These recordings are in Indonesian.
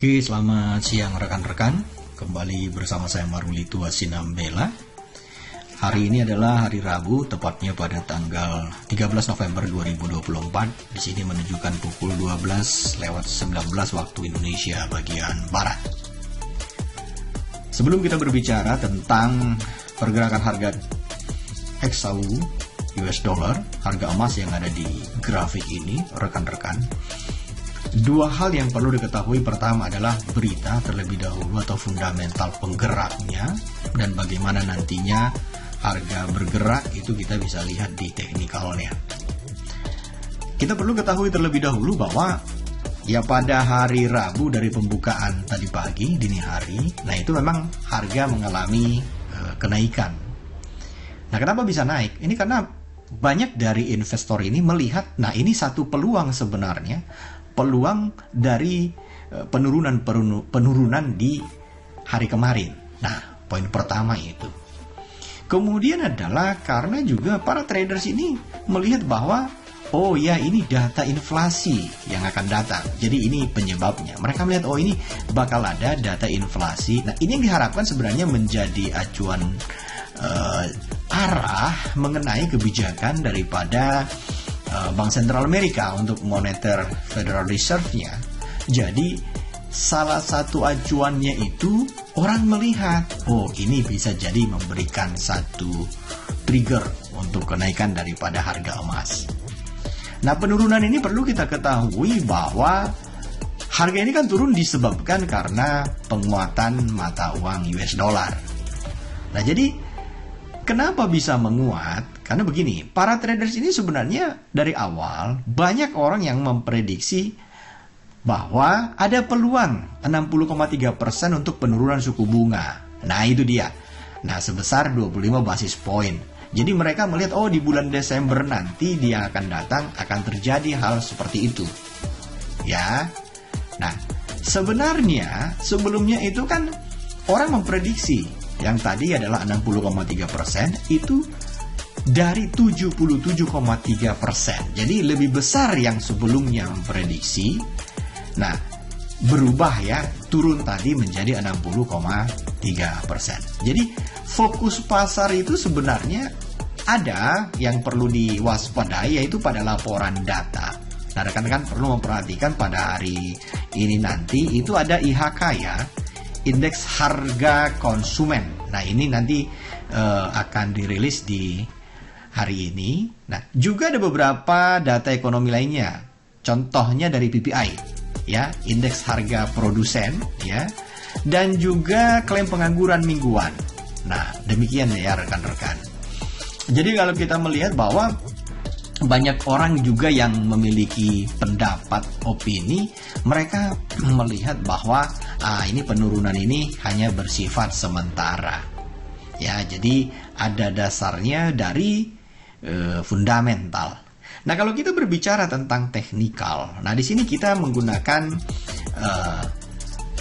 Oke, selamat siang rekan-rekan. Kembali bersama saya Marulito Asinambela. Hari ini adalah hari Rabu, tepatnya pada tanggal 13 November 2024. Di sini menunjukkan pukul 12:19 waktu Indonesia bagian Barat. Sebelum kita berbicara tentang pergerakan harga XAU US dollar, harga emas yang ada di grafik ini, rekan-rekan, dua hal yang perlu diketahui. Pertama adalah berita terlebih dahulu atau fundamental penggeraknya, dan bagaimana nantinya harga bergerak itu kita bisa lihat di teknikalnya. Kita perlu ketahui terlebih dahulu bahwa ya pada hari Rabu dari pembukaan tadi pagi, dini hari, nah itu memang harga mengalami kenaikan. Nah, kenapa bisa naik? Ini karena banyak dari investor ini melihat, nah ini satu peluang sebenarnya, peluang dari penurunan di hari kemarin. Nah, poin pertama itu. Kemudian adalah karena juga para traders ini melihat bahwa oh ya, ini data inflasi yang akan datang. Jadi ini penyebabnya. Mereka melihat oh ini bakal ada data inflasi. Nah, ini yang diharapkan sebenarnya menjadi acuan arah mengenai kebijakan daripada Bank Sentral Amerika untuk moneter Federal Reserve-nya. Jadi salah satu acuannya itu orang melihat, oh ini bisa jadi memberikan satu trigger untuk kenaikan daripada harga emas. Nah, penurunan ini perlu kita ketahui bahwa harga ini kan turun disebabkan karena penguatan mata uang US dollar. Nah, jadi kenapa bisa menguat? Karena begini, para traders ini sebenarnya dari awal banyak orang yang memprediksi bahwa ada peluang 60,3% untuk penurunan suku bunga. Nah, itu dia. Nah, sebesar 25 basis poin. Jadi mereka melihat, oh di bulan Desember nanti dia akan datang, akan terjadi hal seperti itu. Ya. Nah, sebenarnya sebelumnya itu kan orang memprediksi yang tadi adalah 60,3%, itu dari 77,3%. Jadi lebih besar yang sebelumnya memprediksi. Nah, berubah ya, turun tadi menjadi 60,3%. Jadi fokus pasar itu sebenarnya ada yang perlu diwaspadai, yaitu pada laporan data. Nah, rekan-rekan perlu memperhatikan pada hari ini nanti itu ada IHK ya, Indeks Harga Konsumen. Nah, ini nanti akan dirilis di hari ini. Nah, juga ada beberapa data ekonomi lainnya. Contohnya dari PPI. Ya, indeks harga produsen, ya, dan juga klaim pengangguran mingguan. Nah, demikian ya rekan-rekan. Jadi kalau kita melihat bahwa banyak orang juga yang memiliki pendapat, opini, mereka melihat bahwa ini penurunan ini hanya bersifat sementara. Ya, jadi ada dasarnya dari fundamental. Nah, kalau kita berbicara tentang teknikal, nah di sini kita menggunakan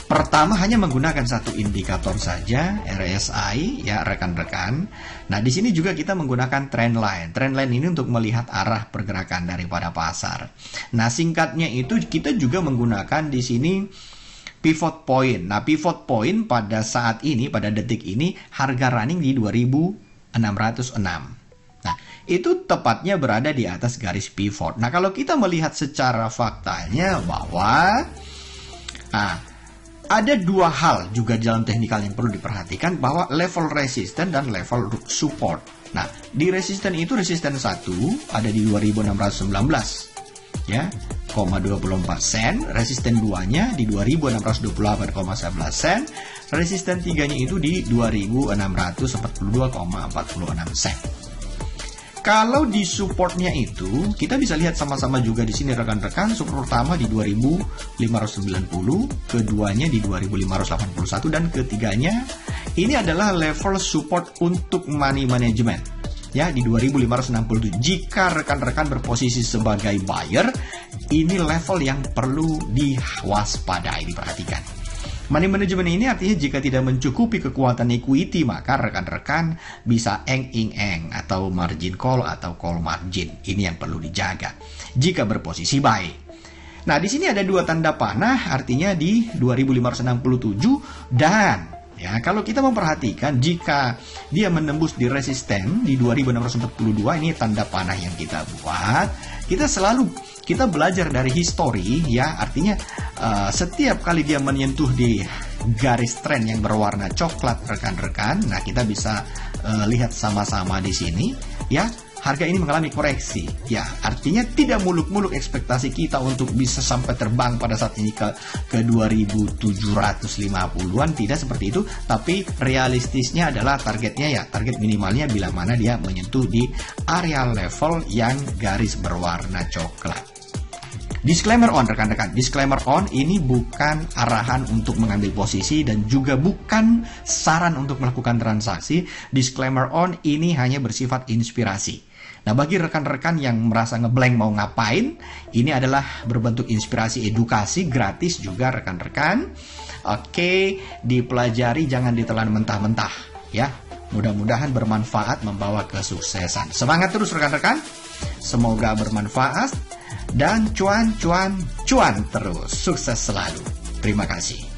pertama hanya menggunakan satu indikator saja, RSI ya rekan-rekan. Nah, di sini juga kita menggunakan trend line. Trend line ini untuk melihat arah pergerakan daripada pasar. Nah, singkatnya itu kita juga menggunakan di sini pivot point. Nah, pivot point pada saat ini, pada detik ini harga running di 2606. Nah, itu tepatnya berada di atas garis pivot. Nah, kalau kita melihat secara faktanya bahwa ada dua hal juga dalam teknikal yang perlu diperhatikan, bahwa level resisten dan level support. Nah, di resisten itu resisten 1 ada di 2619 ya, 0,24 sen, resisten 2-nya di 2628,11 sen, resisten 3-nya itu di 2642,46 sen. Kalau di supportnya itu, kita bisa lihat sama-sama juga di sini rekan-rekan, support pertama di 2590, keduanya di 2581, dan ketiganya ini adalah level support untuk money management ya di 2567. Jika rekan-rekan berposisi sebagai buyer, ini level yang perlu diwaspadai, diperhatikan. Money management ini artinya jika tidak mencukupi kekuatan equity, maka rekan-rekan bisa eng-ing-eng atau margin call atau call margin. Ini yang perlu dijaga jika berposisi buy. Nah, di sini ada 2 tanda panah, artinya di 2567 dan ya, kalau kita memperhatikan jika dia menembus di resisten di 2642, ini tanda panah yang kita buat. Kita belajar dari histori ya, artinya setiap kali dia menyentuh di garis tren yang berwarna coklat rekan-rekan, nah kita bisa lihat sama-sama di sini ya. Harga ini mengalami koreksi, ya artinya tidak muluk-muluk ekspektasi kita untuk bisa sampai terbang pada saat ini ke 2750-an, tidak seperti itu, tapi realistisnya adalah targetnya ya, target minimalnya bila mana dia menyentuh di area level yang garis berwarna coklat. Disclaimer on rekan-rekan, disclaimer on ini bukan arahan untuk mengambil posisi dan juga bukan saran untuk melakukan transaksi. Disclaimer on ini hanya bersifat inspirasi. Nah, bagi rekan-rekan yang merasa ngeblank mau ngapain, ini adalah berbentuk inspirasi edukasi gratis juga rekan-rekan. Oke, dipelajari, jangan ditelan mentah-mentah ya. Mudah-mudahan bermanfaat, membawa kesuksesan. Semangat terus rekan-rekan. Semoga bermanfaat dan cuan terus. Sukses selalu. Terima kasih.